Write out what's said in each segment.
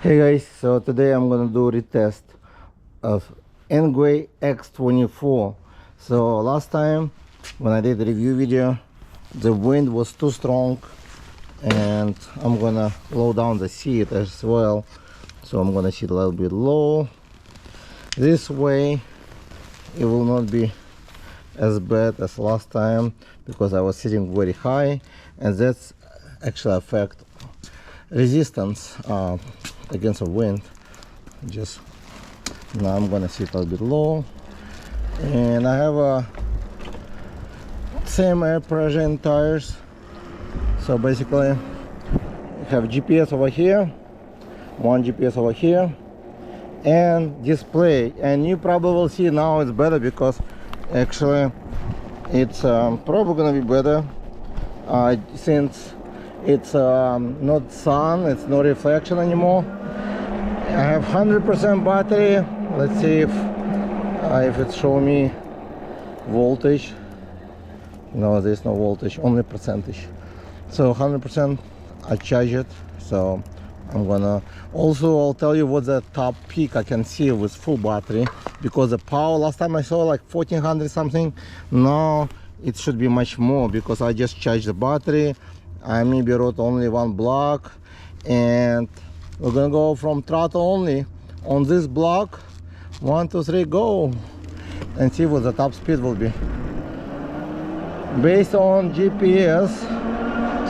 Hey guys, so today I'm gonna do a retest of ENGWE X24. So last time when I did the review video, the wind was too strong and I'm gonna low down the seat as well. So I'm gonna sit a little bit low. This way it will not be as bad as last time because I was sitting very high, and that's actually affect resistance against the wind. Just now I'm gonna sit a little bit low, and I have a same air pressure in tires. So basically I have GPS over here, one GPS over here, and display. And you probably will see now it's better because actually it's probably gonna be better since it's not sun, it's no reflection anymore. I have 100% battery. Let's see if it show me voltage. No, there's no voltage, only percentage. So 100% I charge it. So I'm gonna also, I'll tell you what the top peak I can see with full battery, because the power last time I saw like 1400 something. Now it should be much more because I just charged the battery. I maybe wrote only one block, and we're gonna go from throttle only on this block. 1 2 3 go, and see what the top speed will be based on GPS.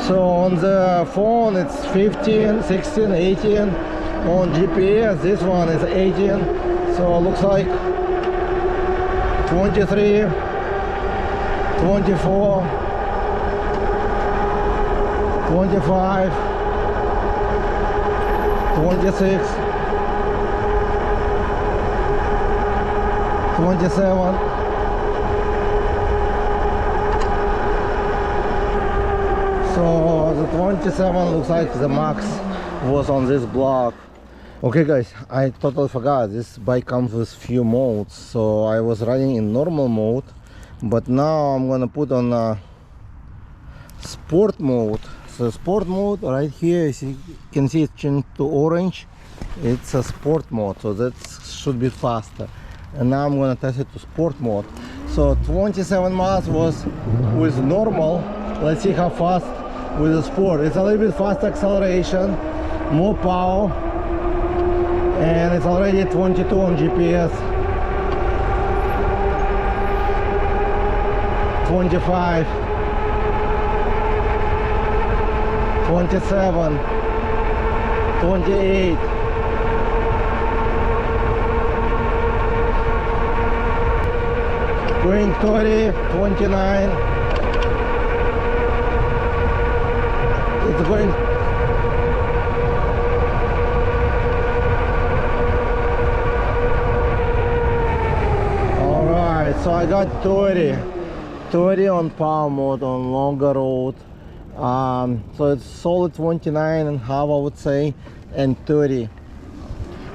So on the phone it's 15, 16, 18. On GPS this one is 18. So it looks like 23, 24, 25, 26, 27. So the 27 looks like the max was on this block. Okay guys, I totally forgot this bike comes with few modes. So I was running in normal mode, but now I'm gonna put on sport mode. So sport mode right here, as you can see, it's changed to orange. It's a sport mode, so that should be faster. And now I'm gonna test it to sport mode. So 27 miles was with normal. Let's see how fast with the sport. It's a little bit faster acceleration, more power, and it's already 22 on GPS. 25, 27, 28, 30, 29. It's going. All right, so I got 30 on power mode on longer road. So it's solid 29 and half, I would say, and 30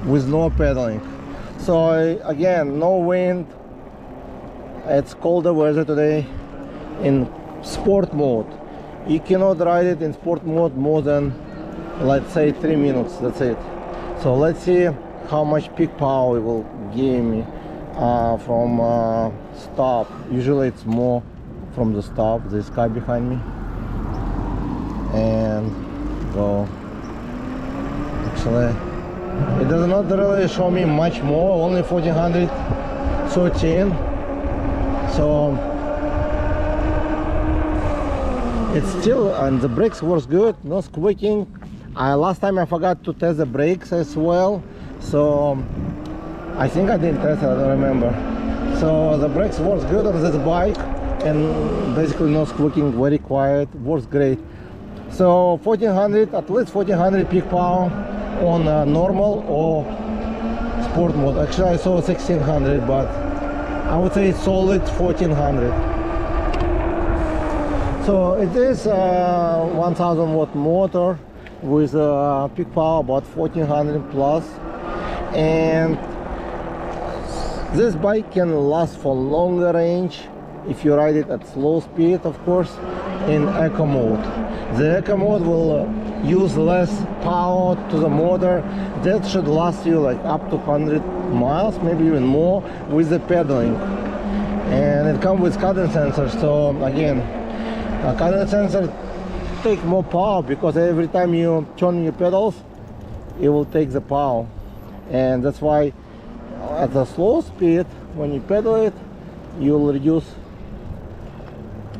with no pedaling. So again, no wind. It's colder weather today. In sport mode, you cannot ride it in sport mode more than, let's say, 3 minutes. That's it. So let's see how much peak power it will give me from stop. Usually it's more from the stop. This car behind me, and go. Actually it does not really show me much more, only 1413. So it's still, and the brakes works good, no squeaking. Last time I forgot to test the brakes as well, so I think I didn't test it, I don't remember. So the brakes works good on this bike, and basically no squeaking, very quiet, works great. So 1400, at least 1400 peak power on normal or sport mode. Actually I saw 1600, but I would say solid 1400. So it is a 1000 watt motor with a peak power about 1400 plus, and this bike can last for longer range if you ride it at slow speed, of course, in eco mode. The eco mode will use less power to the motor that should last you like up to 100 miles, maybe even more, with the pedaling. And it comes with cadence sensor. So again, a cadence sensor take more power, because every time you turn your pedals, it will take the power. And that's why at a slow speed, when you pedal it, you'll reduce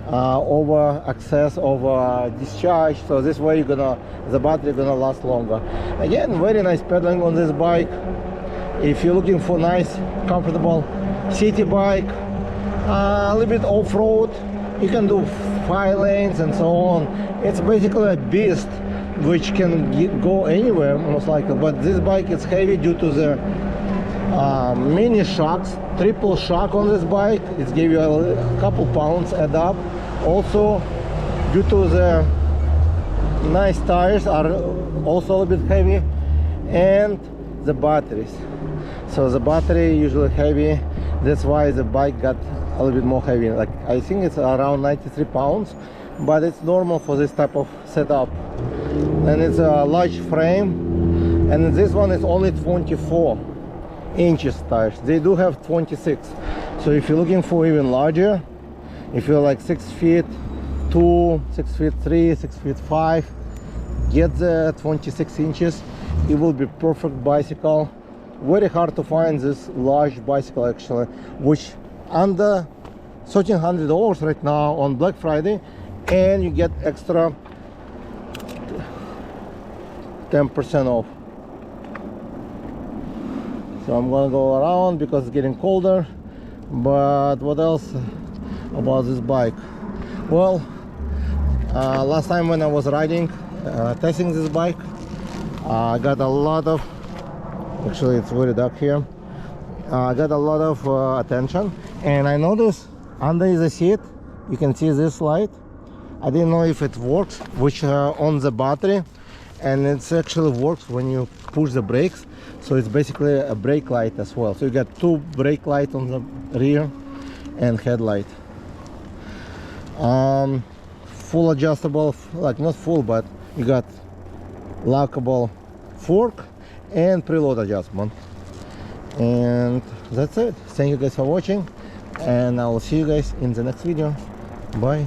over access, over discharge. So this way the battery gonna last longer. Again, very nice pedaling on this bike. If you're looking for nice, comfortable city bike, a little bit off-road, you can do 5 lanes and so on. It's basically a beast which can go anywhere most likely. But this bike is heavy due to the mini shocks, triple shock on this bike. It's give you a couple pounds add up. Also, due to the nice tires are also a little bit heavy, and the batteries. So the battery usually heavy. That's why the bike got a little bit more heavy. Like I think it's around 93 pounds, but it's normal for this type of setup. And it's a large frame, and this one is only 24 inches tires. They do have 26. So if you're looking for even larger, if you're like 6 feet 2, 6 feet 3, 6 feet 5, get the 26 inches. It will be perfect bicycle. Very hard to find this large bicycle actually, which under $1,300 right now on Black Friday, and you get extra 10% off. So I'm gonna go around because it's getting colder. But what else about this bike? Well, last time when I was riding, testing this bike, I got a lot of, actually it's very dark here, I got a lot of attention, and I noticed under the seat you can see this light. I didn't know if it works, which on the battery, and it actually works when you push the brakes. So it's basically a brake light as well. So you got 2 brake lights on the rear and headlight. Full adjustable, like not full, but you got lockable fork and preload adjustment. And that's it. Thank you guys for watching, and I will see you guys in the next video. Bye.